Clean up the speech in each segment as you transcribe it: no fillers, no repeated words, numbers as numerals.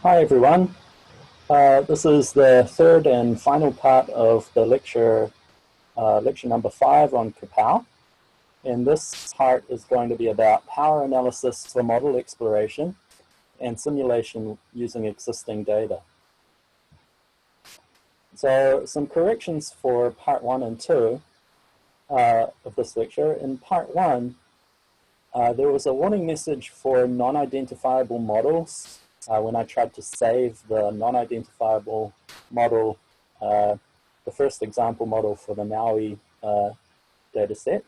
Hi everyone. This is the third and final part of the lecture, lecture number 5 on CaPow. And this part is going to be about power analysis for model exploration and simulation using existing data. So some corrections for part 1 and 2 of this lecture. In part 1, there was a warning message for non-identifiable models when I tried to save the non-identifiable model, the first example model for the Maui dataset.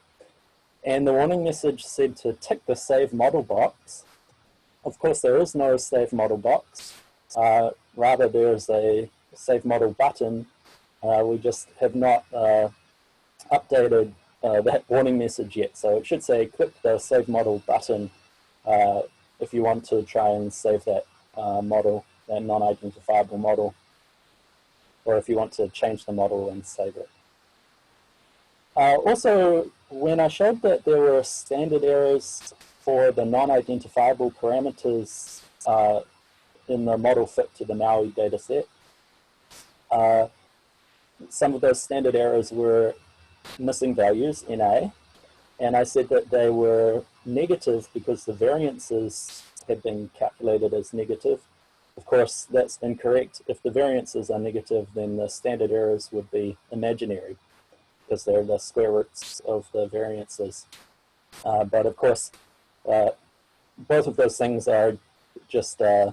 And the warning message said to tick the save model box. Of course, there is no save model box. Rather, there's a save model button. We just have not updated that warning message yet. So it should say click the save model button if you want to try and save that model, that non-identifiable model, or if you want to change the model and save it. Also, when I showed that there were standard errors for the non-identifiable parameters in the model fit to the Maui dataset, some of those standard errors were missing values, NA, and I said that they were negative because the variances had been calculated as negative. Of course, that's incorrect. If the variances are negative, then the standard errors would be imaginary because they're the square roots of the variances. But of course, both of those things are just errors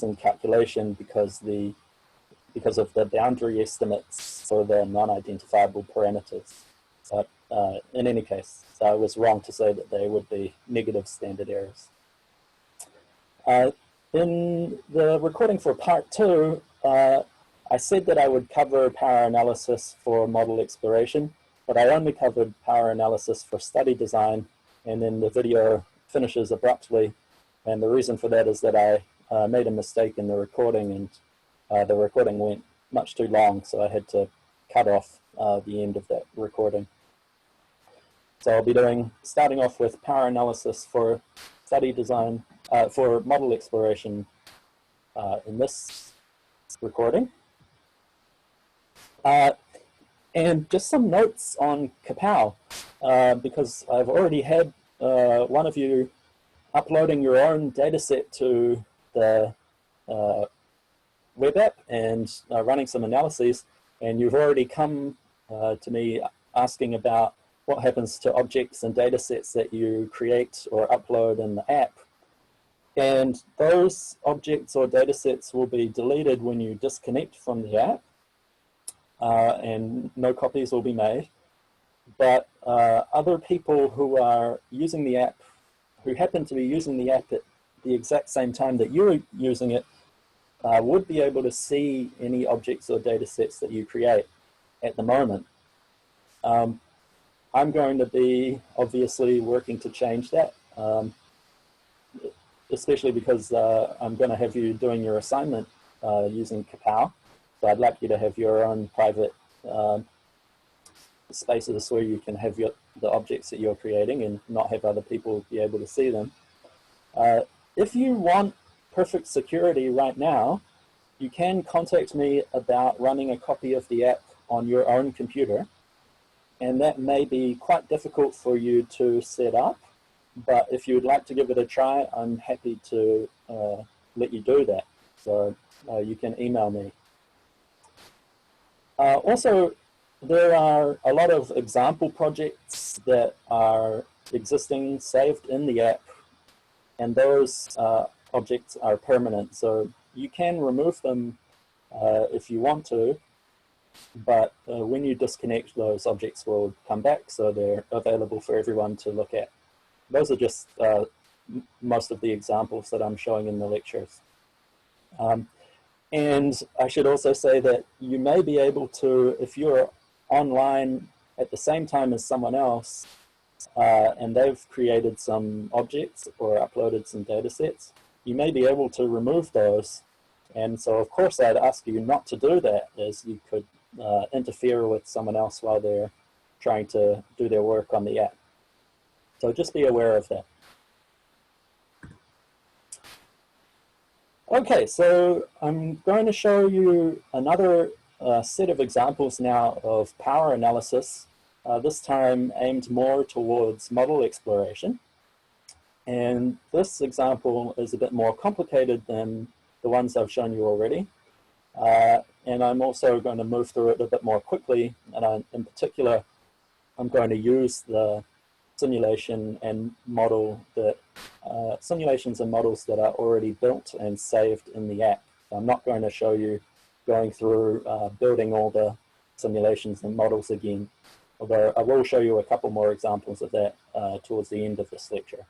in calculation because of the boundary estimates for the non-identifiable parameters. But in any case, I was wrong to say that they would be negative standard errors. In the recording for part 2, I said that I would cover power analysis for model exploration, but I only covered power analysis for study design, and then the video finishes abruptly. And the reason for that is that I made a mistake in the recording, and the recording went much too long, so I had to cut off the end of that recording. So I'll be starting off with power analysis for study design, for model exploration in this recording. And just some notes on CaPow, because I've already had one of you uploading your own dataset to the web app and running some analyses, and you've already come to me asking about what happens to objects and data sets that you create or upload in the app. And those objects or data sets will be deleted when you disconnect from the app, and no copies will be made. But other people who are using the app, who happen to be using the app at the exact same time that you're using it, would be able to see any objects or data sets that you create at the moment. I'm going to be obviously working to change that, especially because I'm going to have you doing your assignment using CaPow. So I'd like you to have your own private spaces where you can have the objects that you're creating and not have other people be able to see them. If you want perfect security right now, you can contact me about running a copy of the app on your own computer. And that may be quite difficult for you to set up, but if you would like to give it a try, I'm happy to let you do that. So you can email me. Also, there are a lot of example projects that are existing, saved in the app, and those objects are permanent. So you can remove them if you want to, but when you disconnect, those objects will come back, so they're available for everyone to look at. Those are just most of the examples that I'm showing in the lectures. And I should also say that you may be able to, if you're online at the same time as someone else, and they've created some objects or uploaded some data sets, you may be able to remove those. And so, of course, I'd ask you not to do that, as you could interfere with someone else while they're trying to do their work on the app. So just be aware of that. Okay, so I'm going to show you another set of examples now of power analysis, this time aimed more towards model exploration. And this example is a bit more complicated than the ones I've shown you already. And I'm also going to move through it a bit more quickly. And in particular, I'm going to use the simulation and model that simulations and models that are already built and saved in the app. So I'm not going to show you going through building all the simulations and models again, although I will show you a couple more examples of that towards the end of this lecture.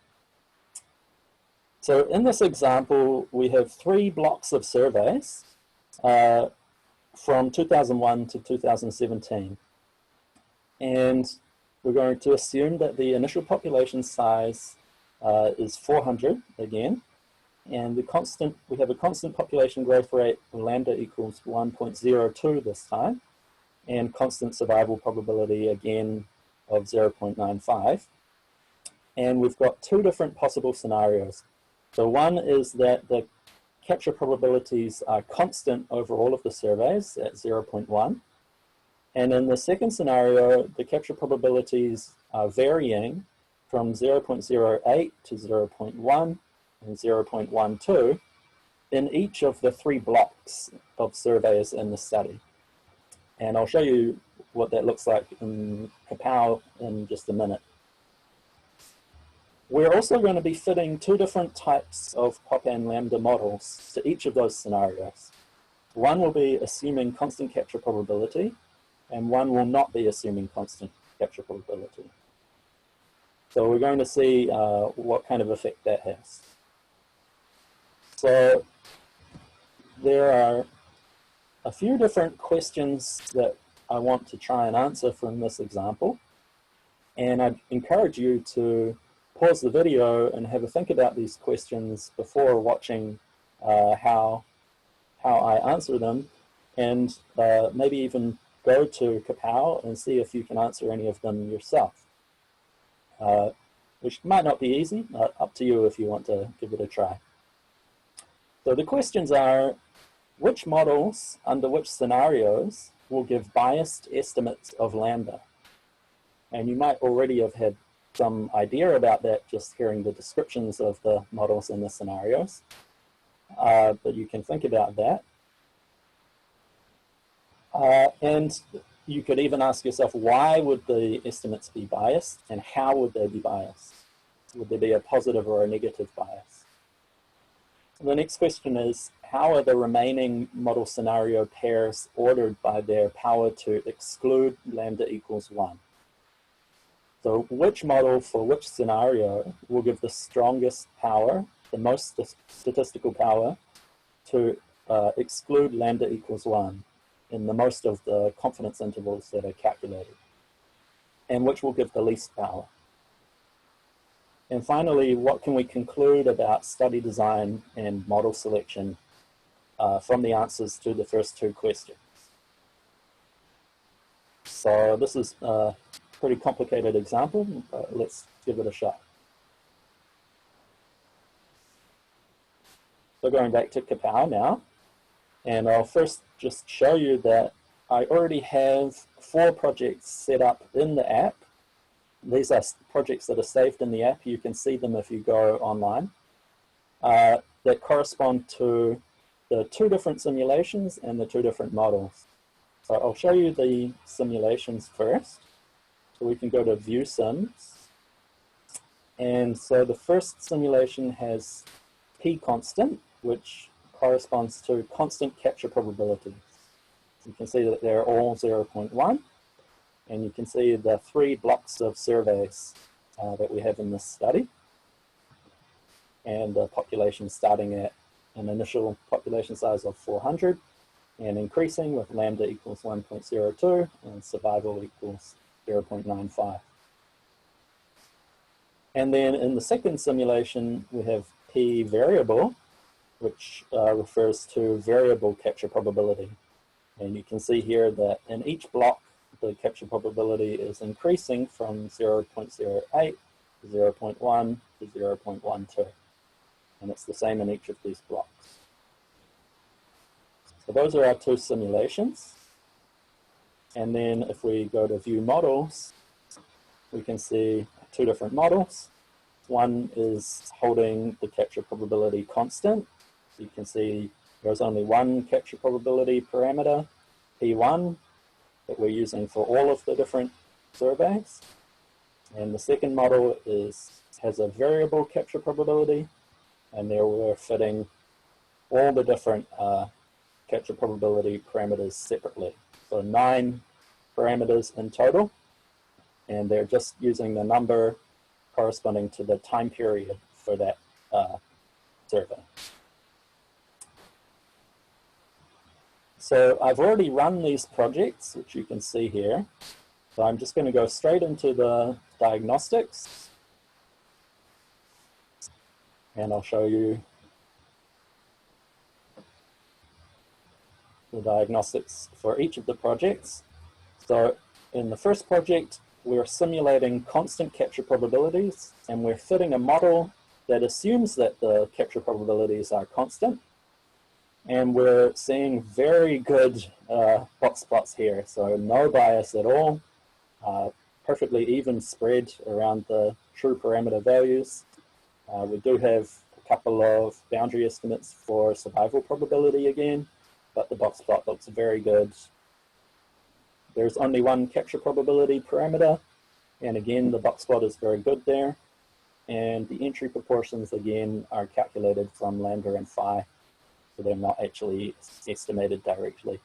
So in this example, we have 3 blocks of surveys from 2001 to 2017. And we're going to assume that the initial population size is 400 again, and we have a constant population growth rate of lambda equals 1.02 this time, and constant survival probability again of 0.95. And we've got 2 different possible scenarios. So one is that the capture probabilities are constant over all of the surveys at 0.1. And in the second scenario, the capture probabilities are varying from 0.08 to 0.1 and 0.12 in each of the 3 blocks of surveys in the study. And I'll show you what that looks like in CaPow in just a minute. We're also going to be fitting 2 different types of pop and lambda models to each of those scenarios. One will be assuming constant capture probability, and one will not be assuming constant capture probability. So we're going to see what kind of effect that has. So there are a few different questions that I want to try and answer from this example, and I'd encourage you to pause the video and have a think about these questions before watching how I answer them, and maybe even go to CaPow and see if you can answer any of them yourself, which might not be easy, up to you if you want to give it a try. So the questions are, which models under which scenarios will give biased estimates of lambda? And you might already have had some idea about that just hearing the descriptions of the models and the scenarios, but you can think about that. And you could even ask yourself, why would the estimates be biased, and how would they be biased? Would there be a positive or a negative bias? And the next question is, how are the remaining model scenario pairs ordered by their power to exclude lambda equals 1? So which model for which scenario will give the strongest power, the most statistical power, to exclude lambda equals 1 in the most of the confidence intervals that are calculated? And which will give the least power? And finally, what can we conclude about study design and model selection from the answers to the first 2 questions? So this is pretty complicated example, but let's give it a shot. So going back to CaPow now, and I'll first just show you that I already have 4 projects set up in the app. These are projects that are saved in the app. You can see them if you go online, that correspond to the 2 different simulations and the 2 different models. So I'll show you the simulations first. So we can go to View Sims. And so the first simulation has P constant, which corresponds to constant capture probabilities. You can see that they're all 0.1. And you can see the 3 blocks of surveys that we have in this study. And the population starting at an initial population size of 400 and increasing with lambda equals 1.02 and survival equals 0.95. And then in the second simulation, we have P variable, which refers to variable capture probability. And you can see here that in each block, the capture probability is increasing from 0.08 to 0.1 to 0.12. And it's the same in each of these blocks. So those are our two simulations. And then if we go to view models, we can see two different models. One is holding the capture probability constant. You can see there's only one capture probability parameter, P1, that we're using for all of the different surveys. And the second model has a variable capture probability, and there we're fitting all the different capture probability parameters separately. So 9 parameters in total, and they're just using the number corresponding to the time period for that survey. So I've already run these projects, which you can see here. So I'm just going to go straight into the diagnostics, and I'll show you the diagnostics for each of the projects. So in the first project, we're simulating constant capture probabilities, and we're fitting a model that assumes that the capture probabilities are constant. And we're seeing very good box plots here, so no bias at all, perfectly even spread around the true parameter values. We do have a couple of boundary estimates for survival probability again, but the box plot looks very good. There's only one capture probability parameter, and again, the box plot is very good there. And the entry proportions, again, are calculated from lambda and phi, so they're not actually estimated directly.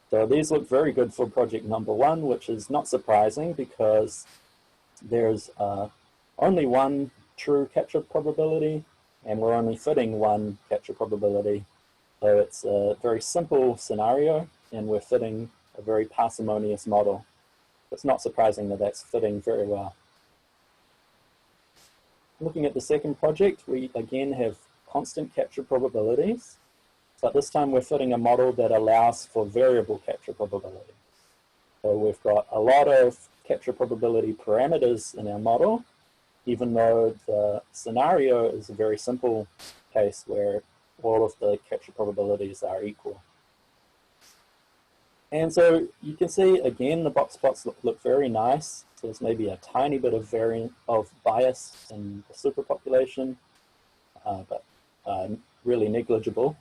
So these look very good for project number 1, which is not surprising because there's only one true capture probability, and we're only fitting one capture probability. So it's a very simple scenario, and we're fitting a very parsimonious model. It's not surprising that that's fitting very well. Looking at the second project, we again have constant capture probabilities, but this time we're fitting a model that allows for variable capture probability. So we've got a lot of capture probability parameters in our model, even though the scenario is a very simple case where all of the capture probabilities are equal. And so you can see, again, the box plots look very nice. So there's maybe a tiny bit of variant of bias in the superpopulation, but really negligible.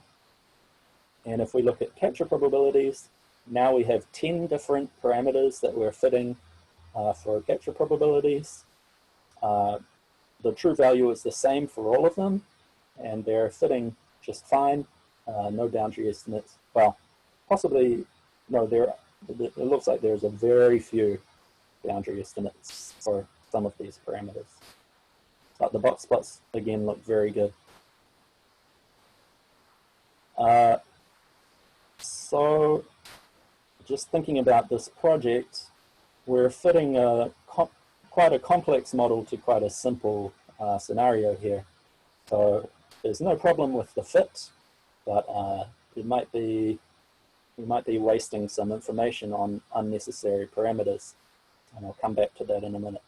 And if we look at capture probabilities, now we have 10 different parameters that we're fitting for capture probabilities. The true value is the same for all of them, and they're fitting just fine. No boundary estimates. Well, possibly, no, it looks like there's a very few boundary estimates for some of these parameters. But the box plots, again, look very good. So just thinking about this project, we're fitting quite a complex model to quite a simple scenario here. So there's no problem with the fit, but we might be wasting some information on unnecessary parameters, and I'll come back to that in a minute.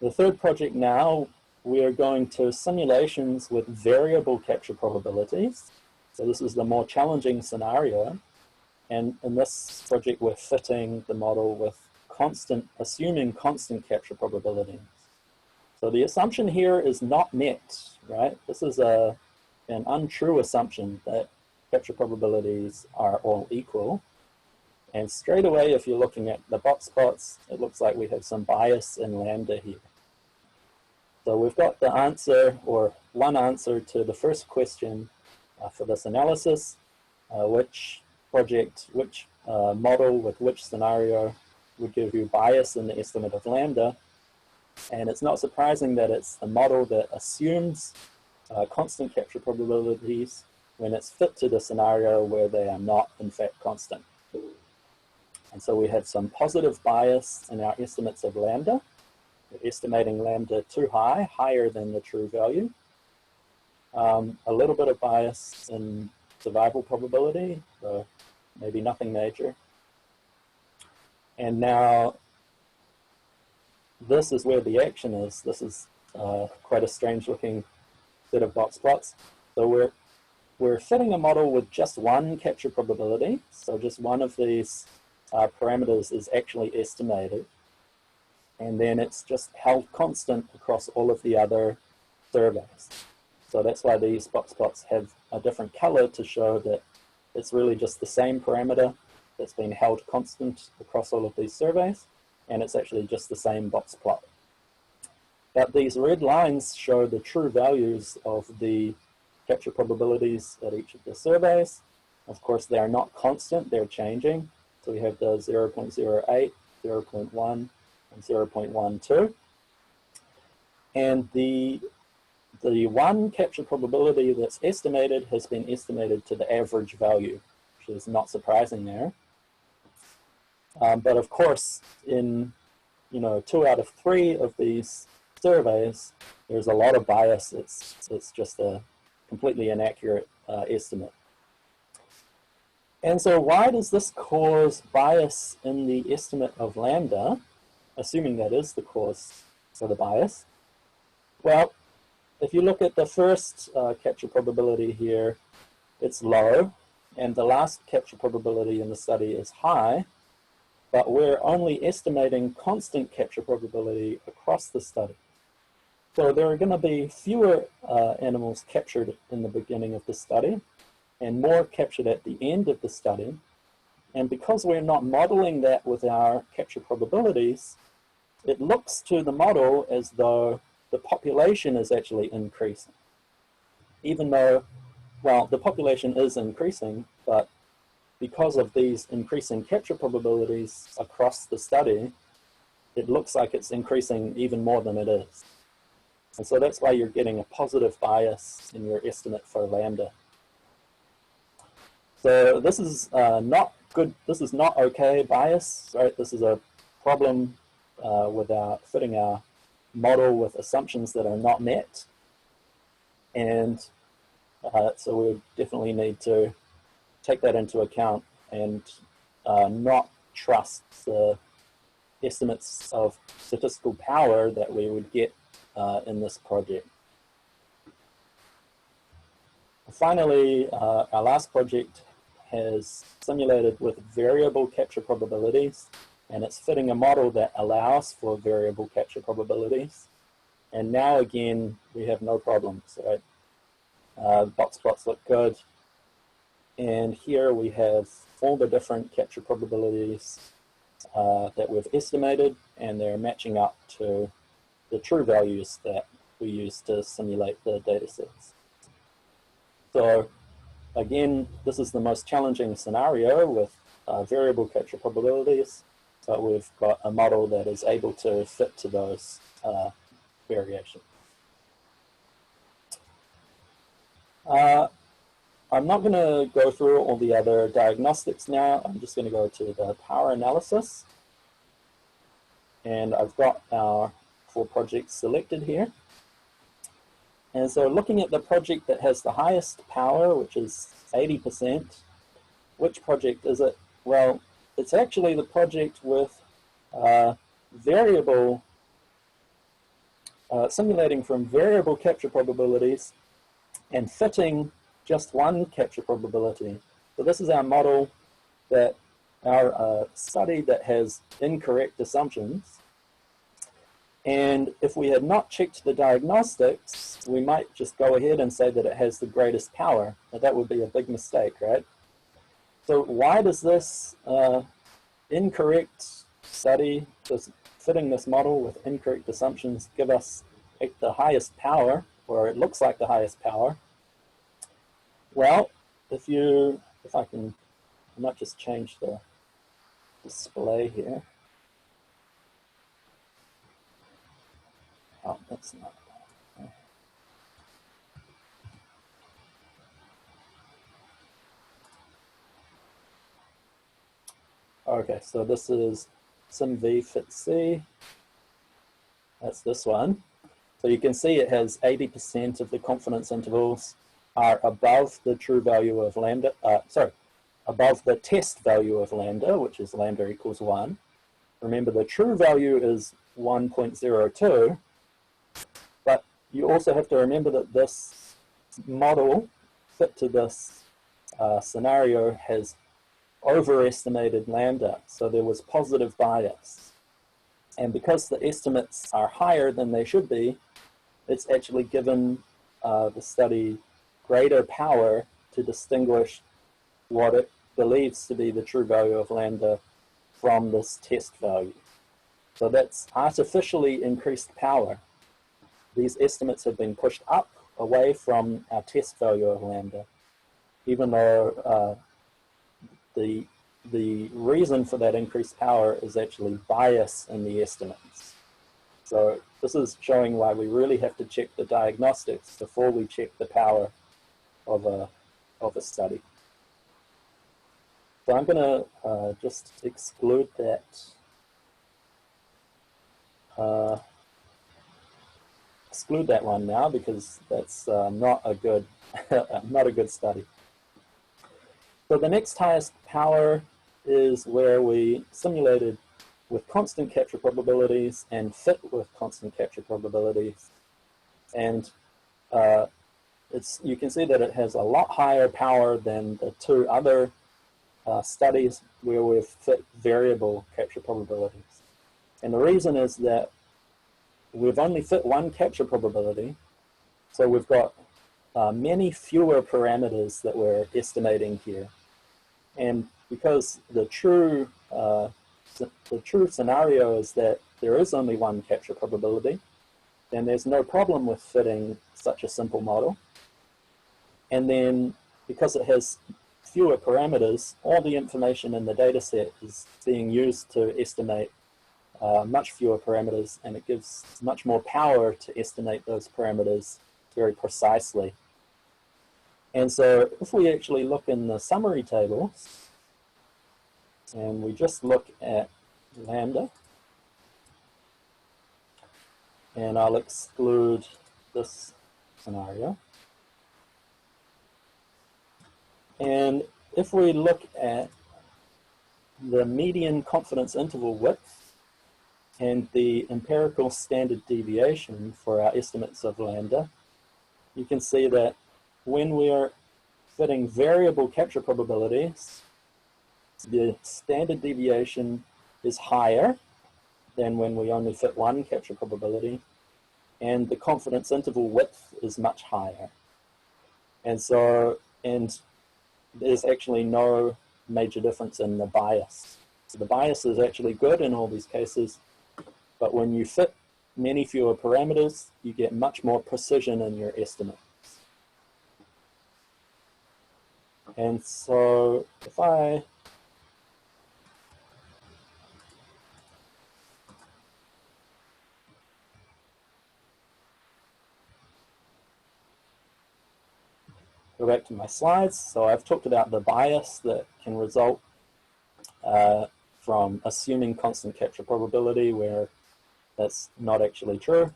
The third project now, we are going to simulations with variable capture probabilities. So this is the more challenging scenario. And in this project, we're fitting the model with assuming constant capture probabilities. So the assumption here is not met, right? This is an untrue assumption that capture probabilities are all equal. And straight away, if you're looking at the box plots, it looks like we have some bias in lambda here. So we've got the answer, or one answer to the first question for this analysis, which model with which scenario would give you bias in the estimate of lambda. And it's not surprising that it's the model that assumes constant capture probabilities when it's fit to the scenario where they are not in fact constant. And so we have some positive bias in our estimates of lambda. We're estimating lambda too high, higher than the true value. A little bit of bias in survival probability, so maybe nothing major. And now this is where the action is. This is quite a strange looking set of box plots. So we're fitting a model with just one capture probability, so just one of these parameters is actually estimated, and then it's just held constant across all of the other surveys. So that's why these box plots have a different color to show that it's really just the same parameter that's been held constant across all of these surveys, and it's actually just the same box plot. But these red lines show the true values of the capture probabilities at each of the surveys. Of course, they are not constant, they're changing. So we have the 0.08, 0.1, and 0.12. And the one capture probability that's estimated has been estimated to the average value, which is not surprising there. But of course, in 2 out of 3 of these surveys, there's a lot of bias. It's just a completely inaccurate estimate. And so why does this cause bias in the estimate of lambda, assuming that is the cause for the bias? Well, if you look at the first capture probability here, it's low, and the last capture probability in the study is high, but we're only estimating constant capture probability across the study. So there are going to be fewer animals captured in the beginning of the study and more captured at the end of the study. And because we're not modeling that with our capture probabilities, it looks to the model as though the population is actually increasing. Even though, well, the population is increasing, but because of these increasing capture probabilities across the study, it looks like it's increasing even more than it is. And so that's why you're getting a positive bias in your estimate for lambda. So this is not good, this is not okay bias, right? This is a problem with fitting our model with assumptions that are not met. And so we definitely need to take that into account and not trust the estimates of statistical power that we would get in this project. Finally, our last project has simulated with variable capture probabilities, and it's fitting a model that allows for variable capture probabilities. And now again, we have no problems, right? Box plots look good. And here we have all the different capture probabilities that we've estimated, and they're matching up to the true values that we use to simulate the data sets. So again, this is the most challenging scenario with variable capture probabilities, but we've got a model that is able to fit to those variations. I'm not going to go through all the other diagnostics now. I'm just going to go to the power analysis. And I've got our 4 projects selected here. And so looking at the project that has the highest power, which is 80%, which project is it? Well, it's actually the project with simulating from variable capture probabilities and fitting just one capture probability. So this is our model that our study that has incorrect assumptions. And if we had not checked the diagnostics, we might just go ahead and say that it has the greatest power. But that would be a big mistake, right? So why does this incorrect study, fitting this model with incorrect assumptions, give us the highest power, or it looks like the highest power? Well, if I might just change the display here. Oh, that's not. Okay, so this is SimV Fit C. That's this one. So you can see it has 80% of the confidence intervals are above the true value of lambda, above the test value of lambda, which is lambda equals 1. Remember, the true value is 1.02, but you also have to remember that this model fit to this scenario has overestimated lambda, so there was positive bias. And because the estimates are higher than they should be, it's actually given the study greater power to distinguish what it believes to be the true value of lambda from this test value. So that's artificially increased power. These estimates have been pushed up away from our test value of lambda, even though the reason for that increased power is actually bias in the estimates. So this is showing why we really have to check the diagnostics before we check the power of a study. So I'm going to just exclude that. Exclude that one now because that's not a good study. So the next highest power is where we simulated with constant capture probabilities and fit with constant capture probabilities, and you can see that it has a lot higher power than the two other studies where we've fit variable capture probabilities. And the reason is that we've only fit one capture probability, so we've got many fewer parameters that we're estimating here. And because the true scenario is that there is only one capture probability, then there's no problem with fitting such a simple model. And then because it has fewer parameters, all the information in the data set is being used to estimate much fewer parameters, and it gives much more power to estimate those parameters very precisely. And so if we actually look in the summary tables, and we just look at lambda, and I'll exclude this scenario. And if we look at the median confidence interval width and the empirical standard deviation for our estimates of lambda, you can see that when we are fitting variable capture probabilities, the standard deviation is higher than when we only fit one capture probability, and the confidence interval width is much higher. And so, there's actually no major difference in the bias. So the bias is actually good in all these cases, but when you fit many fewer parameters, you get much more precision in your estimates. And so if I go back to my slides, so I've talked about the bias that can result from assuming constant capture probability where that's not actually true.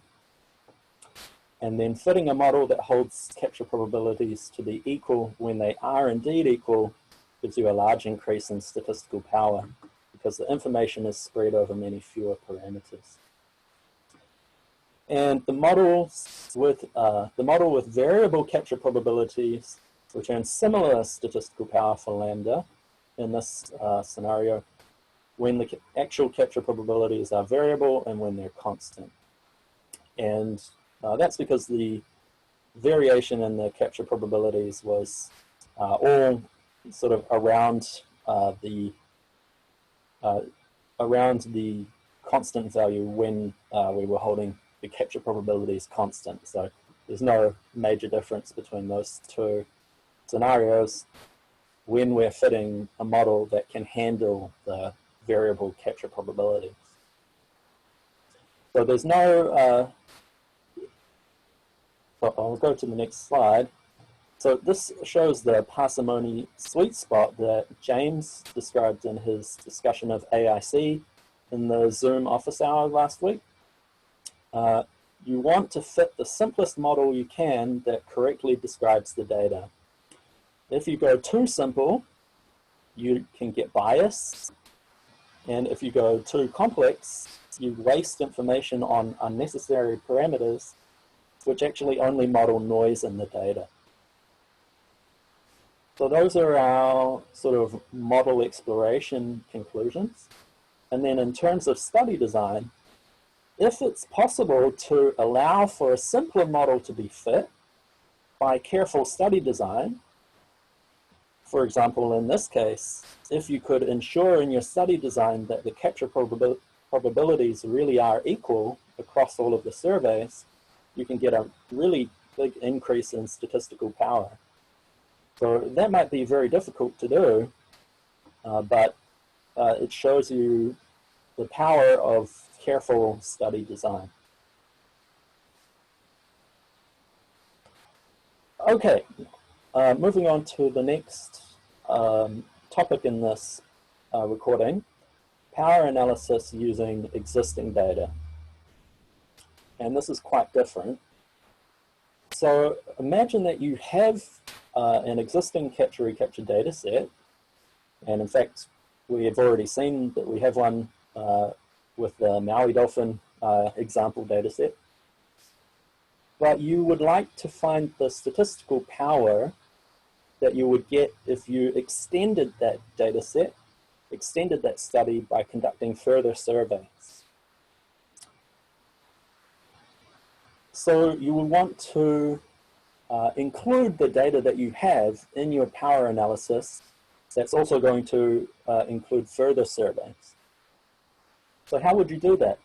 And then fitting a model that holds capture probabilities to be equal when they are indeed equal gives you a large increase in statistical power because the information is spread over many fewer parameters. And the model with variable capture probabilities return similar statistical power for lambda in this scenario when the actual capture probabilities are variable and when they're constant. And that's because the variation in the capture probabilities was all sort of around the constant value when we were holding the capture probabilities constant. So there's no major difference between those two scenarios when we're fitting a model that can handle the variable capture probabilities. So there's no, I'll go to the next slide. So this shows the parsimony sweet spot that James described in his discussion of AIC in the Zoom office hour last week. You want to fit the simplest model you can that correctly describes the data. If you go too simple, you can get bias. And if you go too complex, you waste information on unnecessary parameters, which actually only model noise in the data. So those are our sort of model exploration conclusions. And then in terms of study design, if it's possible to allow for a simpler model to be fit by careful study design, for example, in this case, if you could ensure in your study design that the capture probabilities really are equal across all of the surveys, you can get a really big increase in statistical power. So that might be very difficult to do, but it shows you the power of careful study design. Okay, moving on to the next topic in this recording, power analysis using existing data. And this is quite different. So imagine that you have an existing capture-recapture data set, and in fact, we have already seen that we have one with the Maui dolphin example data set. But you would like to find the statistical power that you would get if you extended that data set, extended that study by conducting further surveys. So you will want to include the data that you have in your power analysis. That's also going to include further surveys. So how would you do that?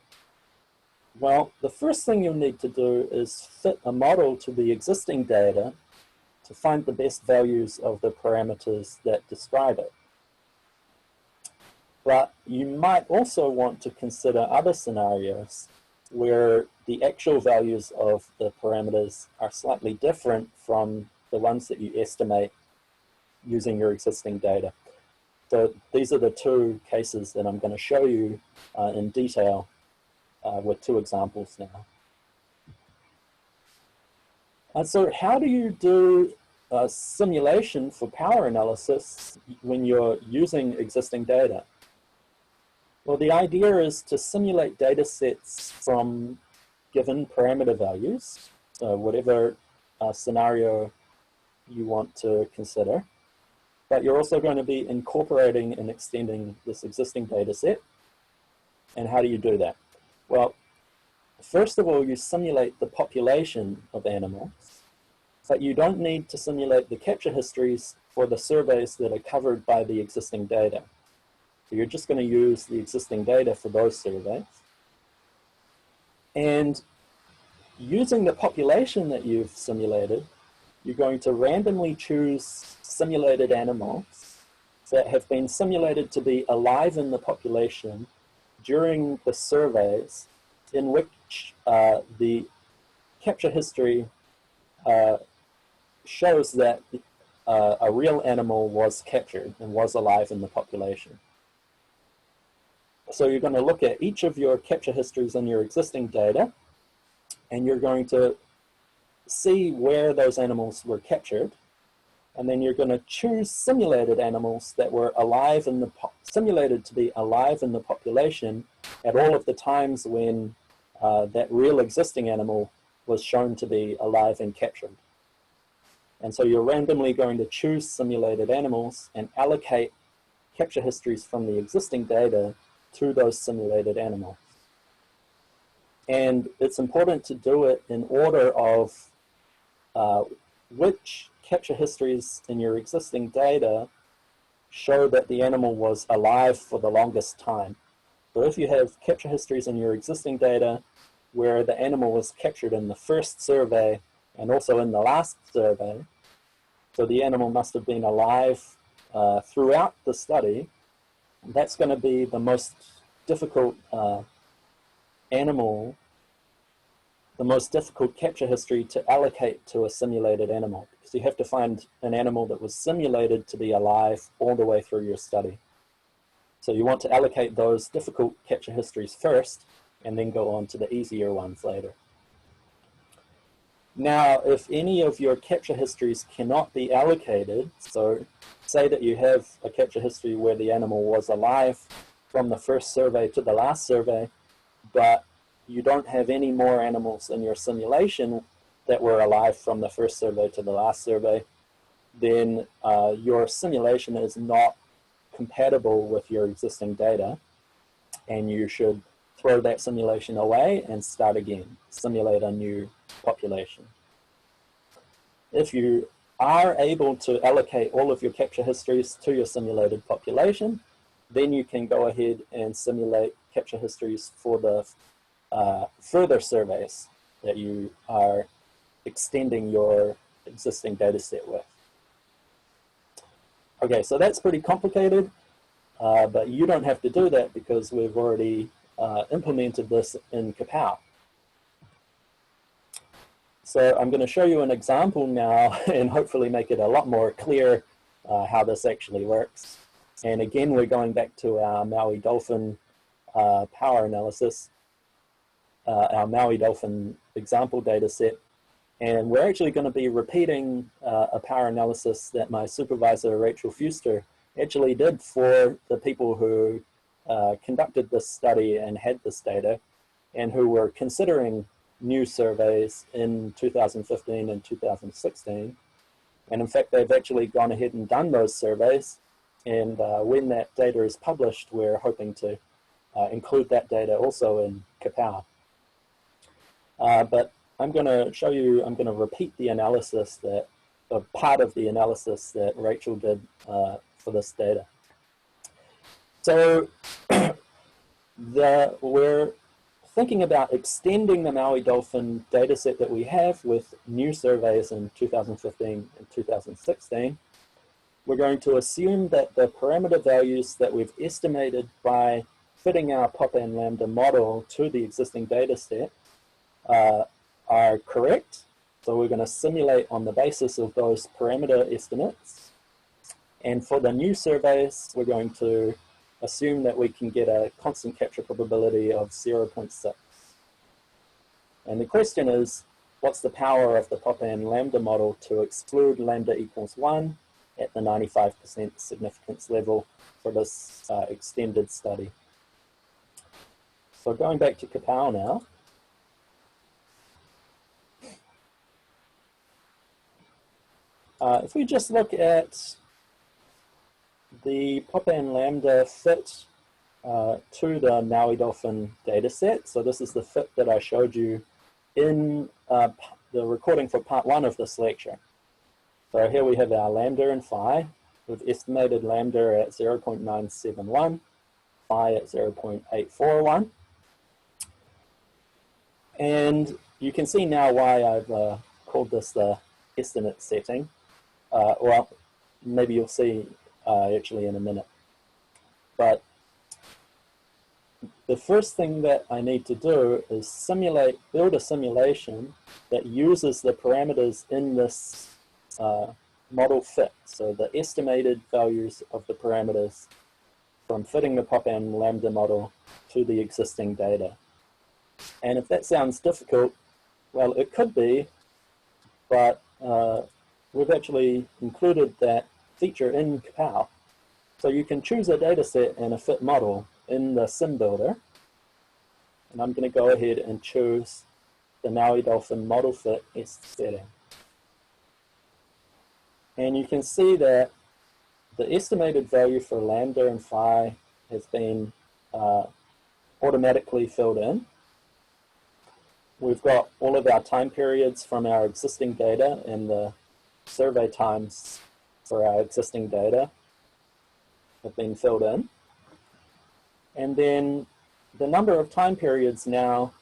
Well, the first thing you'll need to do is fit a model to the existing data to find the best values of the parameters that describe it. But you might also want to consider other scenarios where the actual values of the parameters are slightly different from the ones that you estimate using your existing data. So these are the two cases that I'm going to show you in detail with two examples now. So how do you do a simulation for power analysis when you're using existing data? Well, the idea is to simulate data sets from given parameter values, so whatever scenario you want to consider. But you're also going to be incorporating and extending this existing data set. And how do you do that? Well, first of all, you simulate the population of animals, but you don't need to simulate the capture histories for the surveys that are covered by the existing data. So you're just going to use the existing data for those surveys. And using the population that you've simulated, you're going to randomly choose simulated animals that have been simulated to be alive in the population during the surveys in which the capture history shows that a real animal was captured and was alive in the population. So you're going to look at each of your capture histories in your existing data, and you're going to see where those animals were captured, and then you're going to choose simulated animals that were alive in the simulated to be alive in the population at all of the times when that real existing animal was shown to be alive and captured. And so you're randomly going to choose simulated animals and allocate capture histories from the existing data to those simulated animals. And it's important to do it in order of which capture histories in your existing data show that the animal was alive for the longest time. So if you have capture histories in your existing data where the animal was captured in the first survey and also in the last survey, so the animal must have been alive throughout the study, that's going to be the most difficult animal, the most difficult capture history to allocate to a simulated animal, because you have to find an animal that was simulated to be alive all the way through your study. So you want to allocate those difficult capture histories first and then go on to the easier ones later. Now, if any of your capture histories cannot be allocated, so say that you have a capture history where the animal was alive from the first survey to the last survey, but you don't have any more animals in your simulation that were alive from the first survey to the last survey, then your simulation is not compatible with your existing data, and you should throw that simulation away and start again, simulate a new population. If you are able to allocate all of your capture histories to your simulated population, then you can go ahead and simulate capture histories for the further surveys that you are extending your existing data set with. Okay, so that's pretty complicated, but you don't have to do that because we've already implemented this in CaPow. So I'm going to show you an example now and hopefully make it a lot more clear how this actually works. And again, we're going back to our Maui dolphin power analysis, our Maui dolphin example data set. And we're actually going to be repeating a power analysis that my supervisor, Rachel Fuster, actually did for the people who conducted this study and had this data, and who were considering new surveys in 2015 and 2016. And in fact, they've actually gone ahead and done those surveys. And when that data is published, we're hoping to include that data also in CaPow. But I'm going to show you, I'm going to repeat the analysis that, part of the analysis that Rachel did for this data. So we're thinking about extending the Maui dolphin data set that we have with new surveys in 2015 and 2016. We're going to assume that the parameter values that we've estimated by fitting our pop and lambda model to the existing data set are correct. So we're going to simulate on the basis of those parameter estimates. And for the new surveys, we're going to assume that we can get a constant capture probability of 0.6. And the question is, what's the power of the pop and lambda model to exclude lambda equals 1 at the 95% significance level for this extended study? So going back to CaPow now. If we just look at the pop and lambda fit to the Maui dolphin data set, so this is the fit that I showed you in the recording for part 1 of this lecture. So here we have our lambda and phi. We've estimated lambda at 0.971, phi at 0.841. And you can see now why I've called this the estimate setting. Well, maybe you'll see actually in a minute. But the first thing that I need to do is build a simulation that uses the parameters in this model fit. So the estimated values of the parameters from fitting the pop and lambda model to the existing data. And if that sounds difficult, well, it could be, but we've actually included that feature in CaPow. So you can choose a data set and a fit model in the sim builder. And I'm going to go ahead and choose the Maui dolphin model fit setting. And you can see that the estimated value for lambda and phi has been automatically filled in. We've got all of our time periods from our existing data and the survey times for our existing data have been filled in. And then the number of time periods now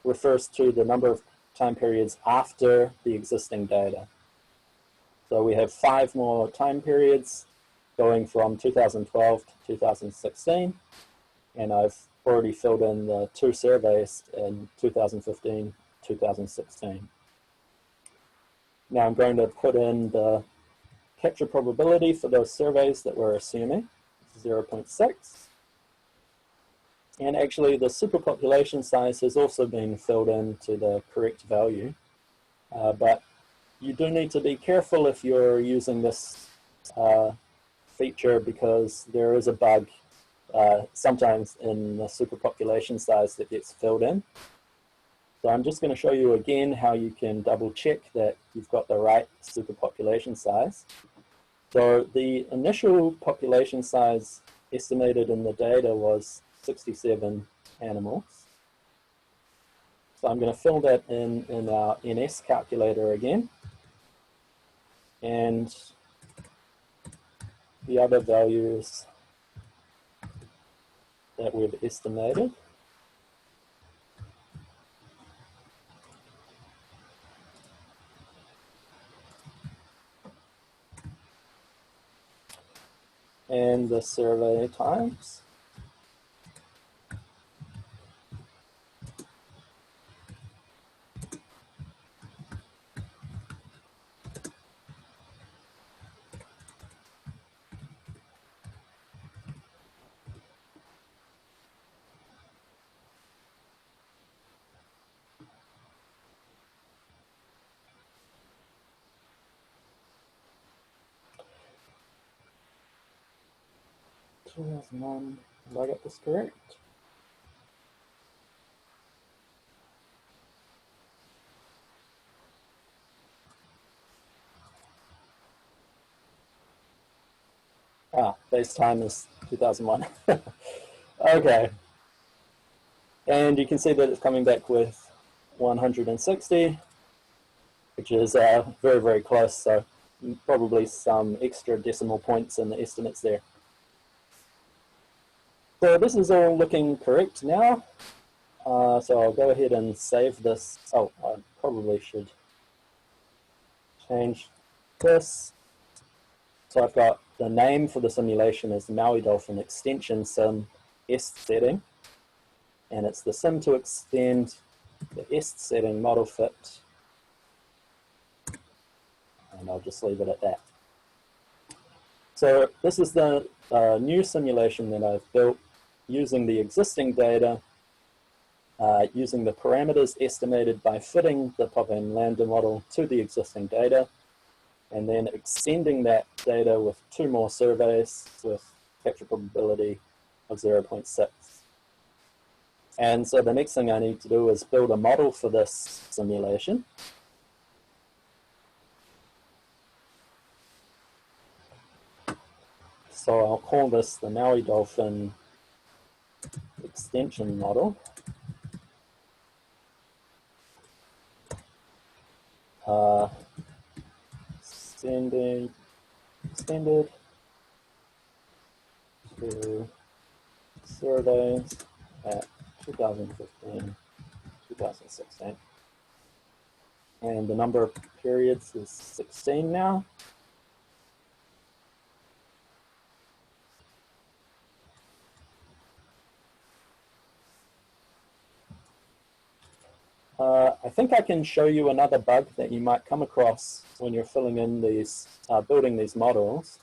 refers to the number of time periods after the existing data. So we have 5 more time periods going from 2012 to 2016, and I've already filled in the 2 surveys in 2015, 2016. Now I'm going to put in the capture probability for those surveys that we're assuming, 0.6. And actually the superpopulation size has also been filled in to the correct value. But you do need to be careful if you're using this feature, because there is a bug sometimes in the superpopulation size that gets filled in. So I'm just going to show you again how you can double check that you've got the right superpopulation size. So the initial population size estimated in the data was 67 animals. So I'm going to fill that in our NS calculator again. And the other values that we've estimated. And the survey times. Have I got this correct? Base time is 2001. Okay. And you can see that it's coming back with 160, which is very, very close. So probably some extra decimal points in the estimates there. So this is all looking correct now. So I'll go ahead and save this. Oh, I probably should change this. So I've got the name for the simulation is Maui Dolphin Extension Sim EST setting. And it's the sim to extend the EST setting model fit. And I'll just leave it at that. So this is the new simulation that I've built using the existing data, using the parameters estimated by fitting the pop and lambda model to the existing data, and then extending that data with 2 more surveys with capture probability of 0.6. And so the next thing I need to do is build a model for this simulation. So I'll call this the Maui Dolphin Extension Model. Extended to surveys at 2015, 2016. And the number of periods is 16 now. I think I can show you another bug that you might come across when you're filling in these, building these models.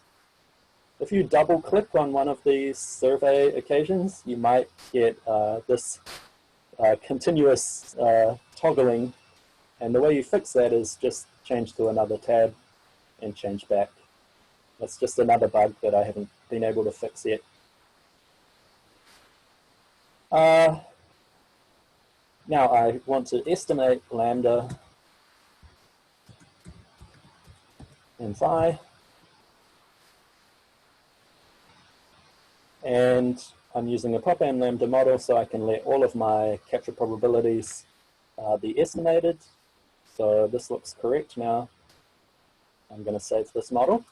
If you double click on one of these survey occasions, you might get this continuous toggling. And the way you fix that is just change to another tab and change back. That's just another bug that I haven't been able to fix yet. Now I want to estimate lambda and phi. And I'm using a pop and lambda model, so I can let all of my capture probabilities be estimated. So this looks correct now. I'm going to save this model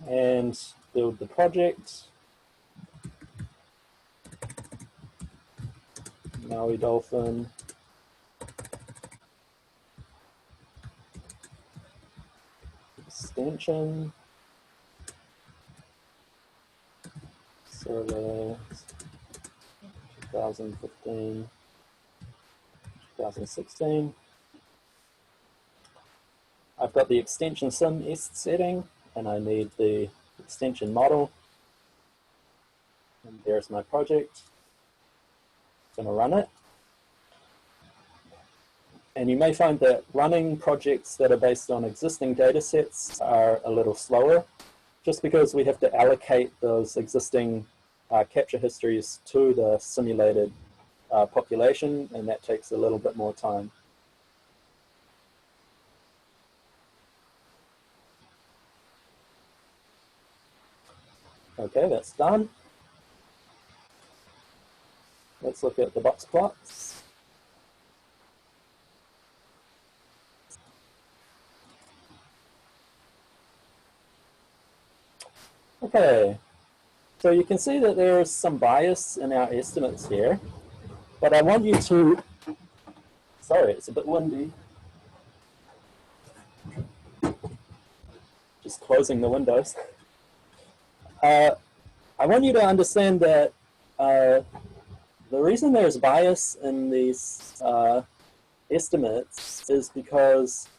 and build the project. Maui Dolphin. Extension. Survey 2015, 2016. I've got the extension sim EST setting, and I need the extension model. And there's my project. I'm going to run it. And you may find that running projects that are based on existing data sets are a little slower, just because we have to allocate those existing capture histories to the simulated population, and that takes a little bit more time. Okay, that's done. Let's look at the box plots. Okay, so you can see that there's some bias in our estimates here, but I want you to, sorry, it's a bit windy. Just closing the windows. I want you to understand that the reason there's bias in these estimates is because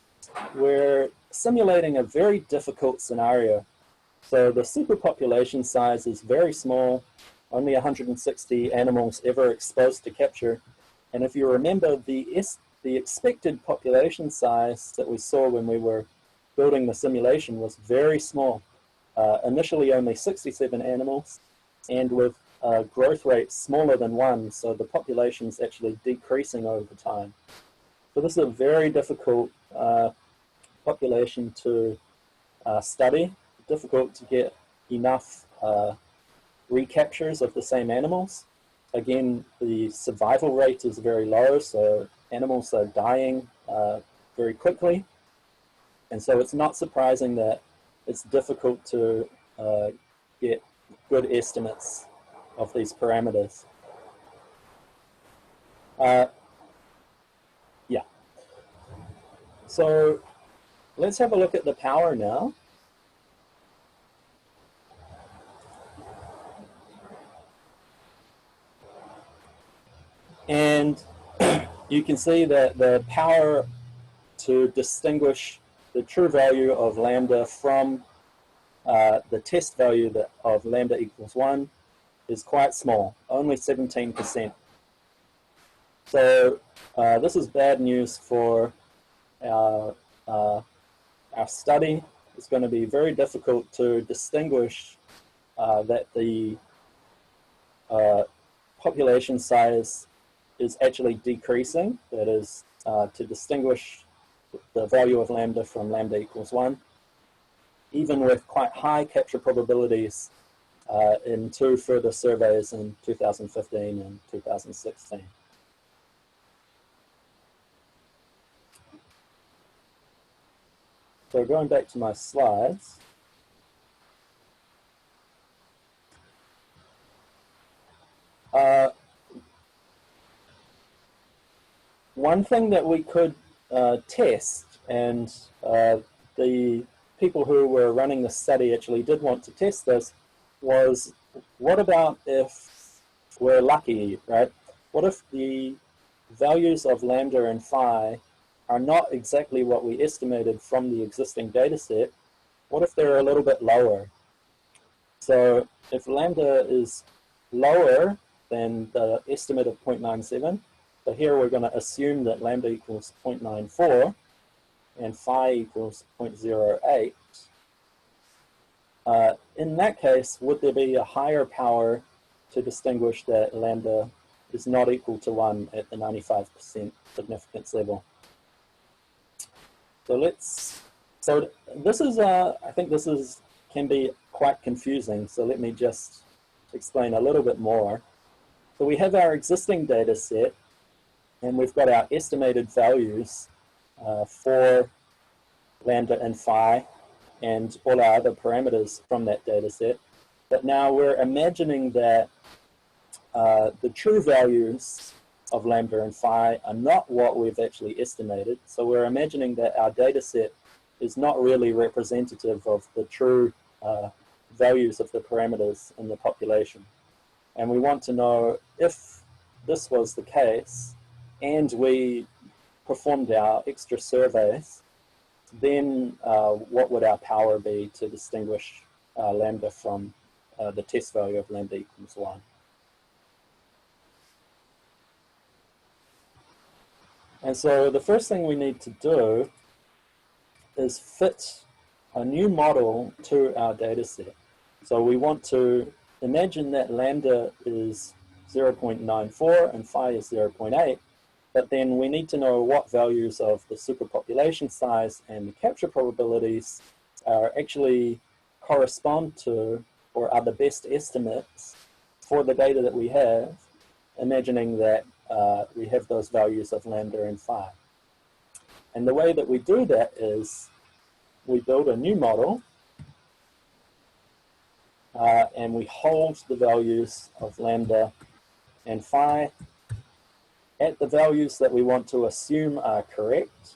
we're simulating a very difficult scenario. So the superpopulation size is very small, only 160 animals ever exposed to capture. And if you remember, the expected population size that we saw when we were building the simulation was very small. Initially only 67 animals, and with growth rates smaller than 1, so the population is actually decreasing over time. So this is a very difficult population to study, difficult to get enough recaptures of the same animals. Again, the survival rate is very low, so animals are dying very quickly. And so it's not surprising that it's difficult to get good estimates of these parameters. Yeah. So let's have a look at the power now. And you can see that the power to distinguish the true value of lambda from the test value of lambda equals 1 is quite small, only 17%. So this is bad news for our study. It's going to be very difficult to distinguish that the population size is actually decreasing, that is, to distinguish the value of lambda from lambda equals 1, even with quite high capture probabilities in 2 further surveys in 2015 and 2016. So going back to my slides, one thing that we could test, and the people who were running the study actually did want to test this, was what about if we're lucky, right? What if the values of lambda and phi are not exactly what we estimated from the existing data set? What if they're a little bit lower? So if lambda is lower than the estimate of 0.97, so here we're going to assume that lambda equals 0.94 and phi equals 0.08. In that case, would there be a higher power to distinguish that lambda is not equal to 1 at the 95% significance level? So this is, I think this can be quite confusing, so let me just explain a little bit more. So we have our existing data set, and we've got our estimated values for lambda and phi and all our other parameters from that data set. But now we're imagining that the true values of lambda and phi are not what we've actually estimated. So we're imagining that our data set is not really representative of the true values of the parameters in the population. And we want to know if this was the case and we performed our extra surveys, then what would our power be to distinguish lambda from the test value of lambda equals 1? And so the first thing we need to do is fit a new model to our data set. So we want to imagine that lambda is 0.94 and phi is 0.8, but then we need to know what values of the superpopulation size and the capture probabilities are actually correspond to or are the best estimates for the data that we have, imagining that we have those values of lambda and phi. And the way that we do that is we build a new model and we hold the values of lambda and phi at the values that we want to assume are correct,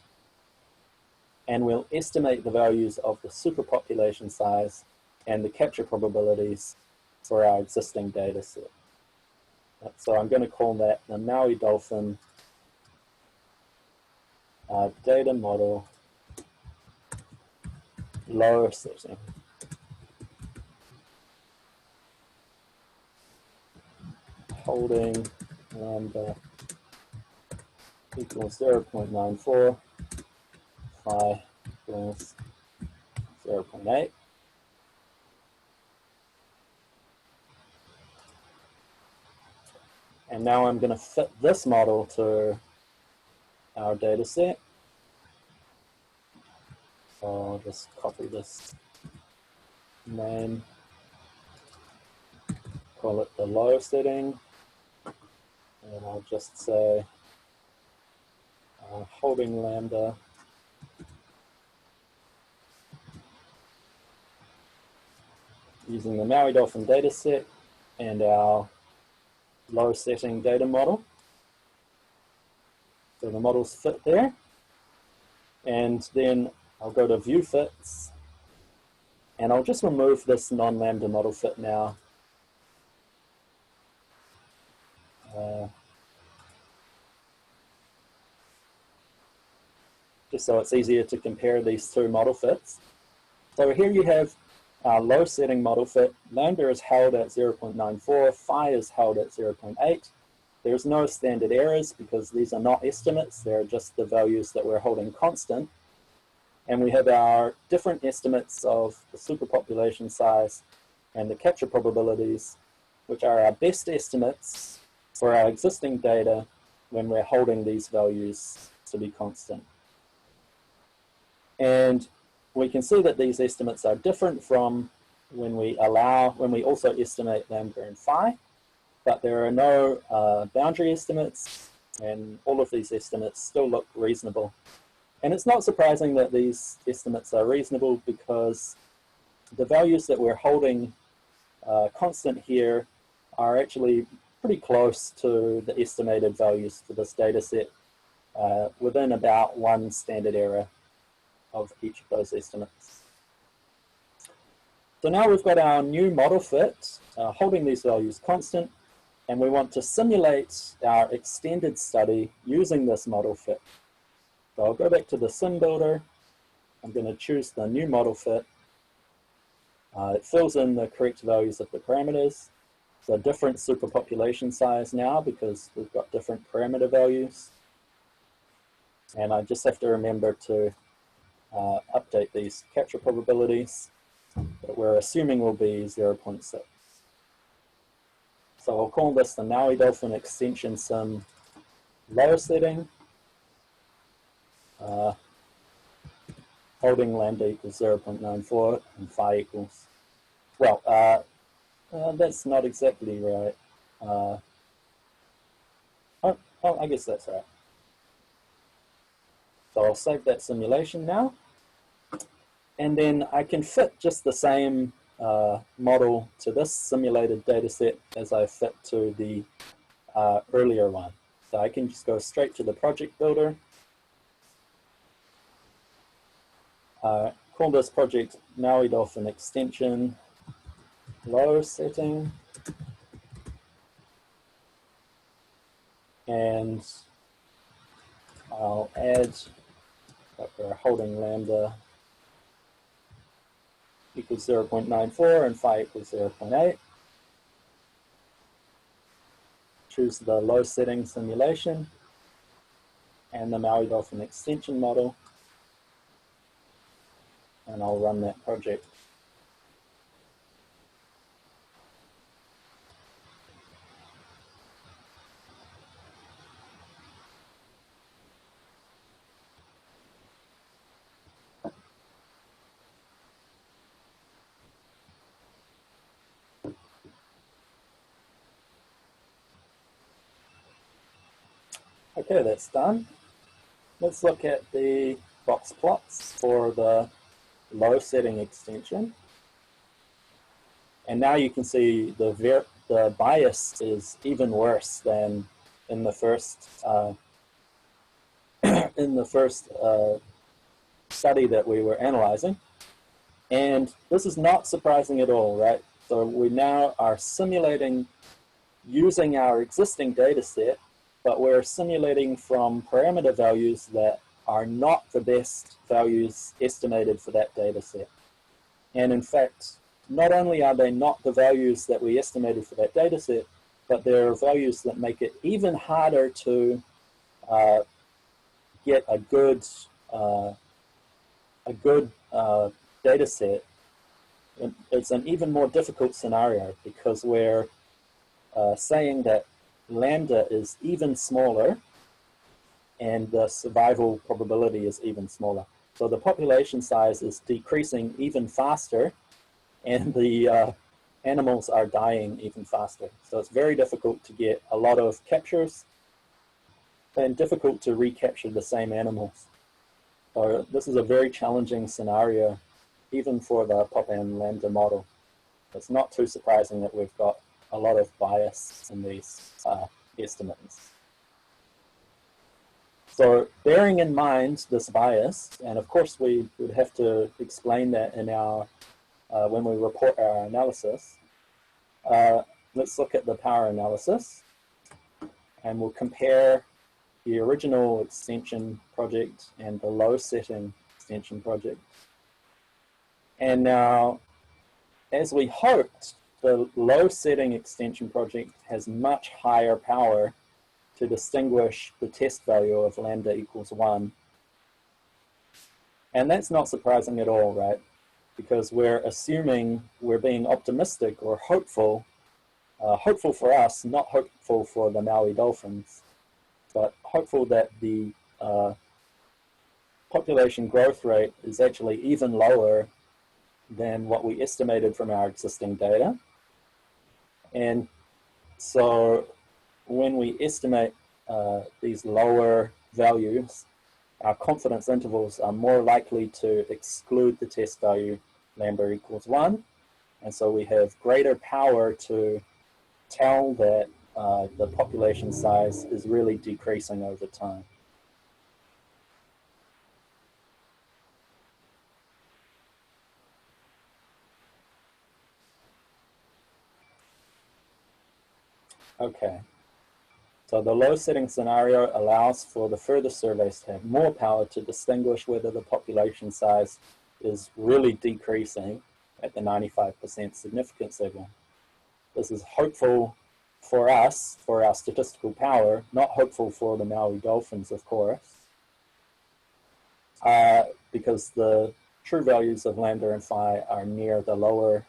and we'll estimate the values of the superpopulation size and the capture probabilities for our existing data set. So I'm going to call that the Maui dolphin data model lower setting. Holding lambda equals 0.94, phi equals 0.8. And now I'm going to fit this model to our data set. So I'll just copy this name, call it the low setting, and I'll just say holding lambda using the Maui dolphin data set and our low setting data model. So the models fit there. And then I'll go to view fits, and I'll just remove this non-lambda model fit now. Just so it's easier to compare these two model fits. So here you have our low setting model fit. Lambda is held at 0.94, phi is held at 0.8. There's no standard errors because these are not estimates, they're just the values that we're holding constant. And we have our different estimates of the superpopulation size and the capture probabilities, which are our best estimates for our existing data when we're holding these values to be constant. And we can see that these estimates are different from when we also estimate lambda and phi, but there are no boundary estimates, and all of these estimates still look reasonable. And it's not surprising that these estimates are reasonable because the values that we're holding constant here are actually pretty close to the estimated values for this data set within about one standard error of each of those estimates. So now we've got our new model fit holding these values constant, and we want to simulate our extended study using this model fit. So I'll go back to the sim builder. I'm going to choose the new model fit. It fills in the correct values of the parameters. It's a different superpopulation size now because we've got different parameter values. And I just have to remember to update these capture probabilities that we're assuming will be 0.6. So I'll call this the Maui dolphin extension sim lower setting. Holding lambda equals 0.94 and phi equals, well, that's not exactly right. I guess that's right. So I'll save that simulation now. And then I can fit just the same model to this simulated data set as I fit to the earlier one. So I can just go straight to the project builder. Call this project Maui dolphin extension low setting. And I'll add that we're holding lambda equals 0.94 and phi equals 0.8. Choose the low setting simulation and the Maui dolphin extension model. And I'll run that project. Okay, that's done. Let's look at the box plots for the low setting extension. And now you can see the bias is even worse than in the first study that we were analyzing. And this is not surprising at all, right? So we now are simulating using our existing data set, but we're simulating from parameter values that are not the best values estimated for that data set. And in fact, not only are they not the values that we estimated for that data set, but there are values that make it even harder to get a good data set. It's an even more difficult scenario because we're saying that lambda is even smaller and the survival probability is even smaller. So the population size is decreasing even faster and the animals are dying even faster. So it's very difficult to get a lot of captures and difficult to recapture the same animals. So this is a very challenging scenario, even for the PopAM lambda model. It's not too surprising that we've got a lot of bias in these estimates. So bearing in mind this bias, and of course we would have to explain that in our when we report our analysis, let's look at the power analysis, and we'll compare the original extension project and the low setting extension project. And now, as we hoped, the low setting extension project has much higher power to distinguish the test value of lambda equals 1. And that's not surprising at all, right? Because we're assuming we're being optimistic or hopeful, hopeful for us, not hopeful for the Maui dolphins, but hopeful that the population growth rate is actually even lower than what we estimated from our existing data. And so when we estimate these lower values, our confidence intervals are more likely to exclude the test value lambda equals 1. And so we have greater power to tell that the population size is really decreasing over time. Okay, so the low setting scenario allows for the further surveys to have more power to distinguish whether the population size is really decreasing at the 95% significance level. This is hopeful for us, for our statistical power, not hopeful for the Maui dolphins, of course, because the true values of lambda and phi are near the lower,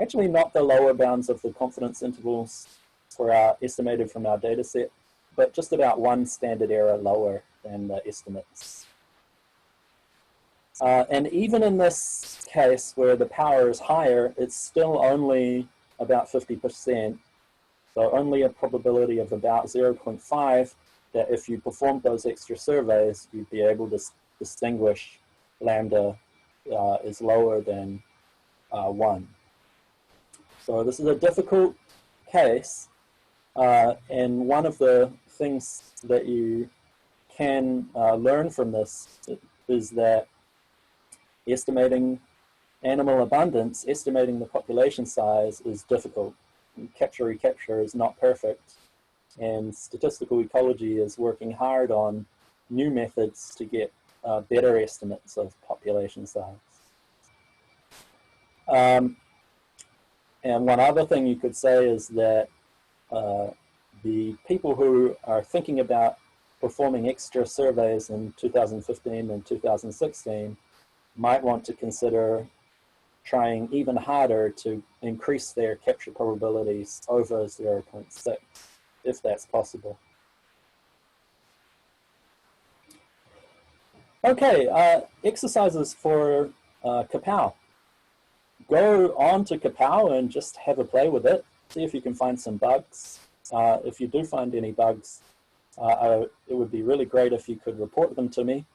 actually not the lower bounds of the confidence intervals for our estimated from our data set, but just about one standard error lower than the estimates. And even in this case where the power is higher, it's still only about 50%. So only a probability of about 0.5 that if you performed those extra surveys, you'd be able to distinguish lambda is lower than 1. So this is a difficult case. And one of the things that you can learn from this is that estimating animal abundance, estimating the population size is difficult. Capture-recapture is not perfect. And statistical ecology is working hard on new methods to get better estimates of population size. And one other thing you could say is that the people who are thinking about performing extra surveys in 2015 and 2016 might want to consider trying even harder to increase their capture probabilities over 0.6, if that's possible. Okay, exercises for CaPow. Go on to CaPow and just have a play with it. See if you can find some bugs. If you do find any bugs, it would be really great if you could report them to me.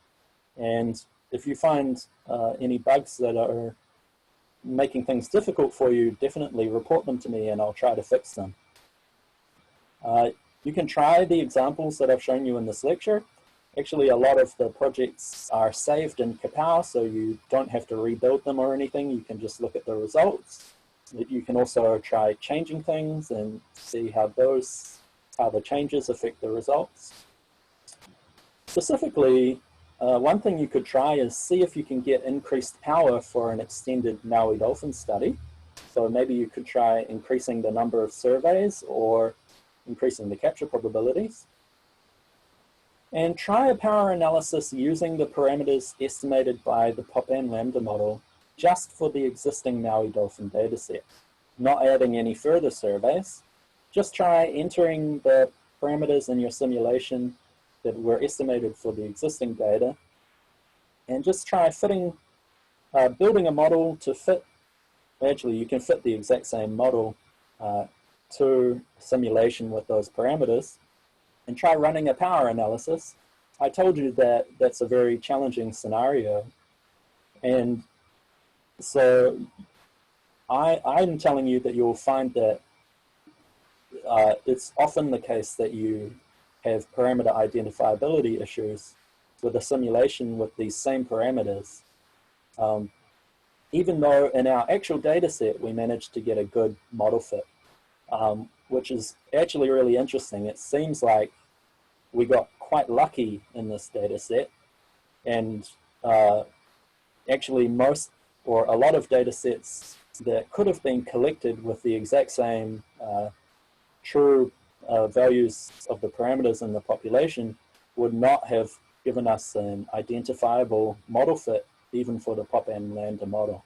And if you find any bugs that are making things difficult for you, definitely report them to me and I'll try to fix them. You can try the examples that I've shown you in this lecture. Actually, a lot of the projects are saved in CaPow, so you don't have to rebuild them or anything. You can just look at the results. You can also try changing things and see how the changes affect the results. Specifically, one thing you could try is see if you can get increased power for an extended Maui dolphin study. So maybe you could try increasing the number of surveys or increasing the capture probabilities. And try a power analysis using the parameters estimated by the Pop-N Lambda model just for the existing Maui dolphin dataset, not adding any further surveys. Just try entering the parameters in your simulation that were estimated for the existing data, and just try building a model to fit. Actually, you can fit the exact same model to a simulation with those parameters, and try running a power analysis. I told you that that's a very challenging scenario, and so I'm telling you that you'll find that it's often the case that you have parameter identifiability issues with a simulation with these same parameters. Even though in our actual data set we managed to get a good model fit, which is actually really interesting. It seems like we got quite lucky in this data set, and actually most or a lot of data sets that could have been collected with the exact same true values of the parameters in the population would not have given us an identifiable model fit even for the Pop-N Lambda model.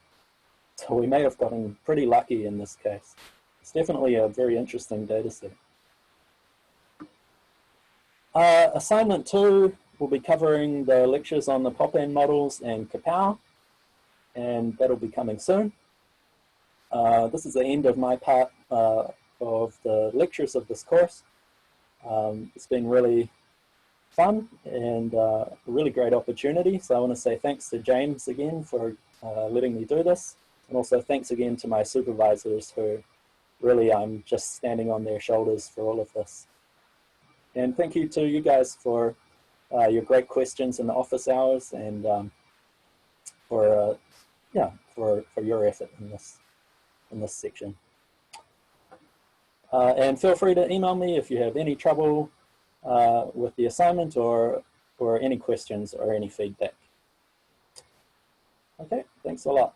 So we may have gotten pretty lucky in this case. It's definitely a very interesting data set. Assignment 2 will be covering the lectures on the Pop-N models and CaPow, and that'll be coming soon. This is the end of my part of the lectures of this course. It's been really fun and a really great opportunity. So I want to say thanks to James again for letting me do this. And also thanks again to my supervisors who really I'm just standing on their shoulders for all of this. And thank you to you guys for your great questions in the office hours and for your effort in this section. And feel free to email me if you have any trouble with the assignment or any questions or any feedback. Okay, thanks a lot.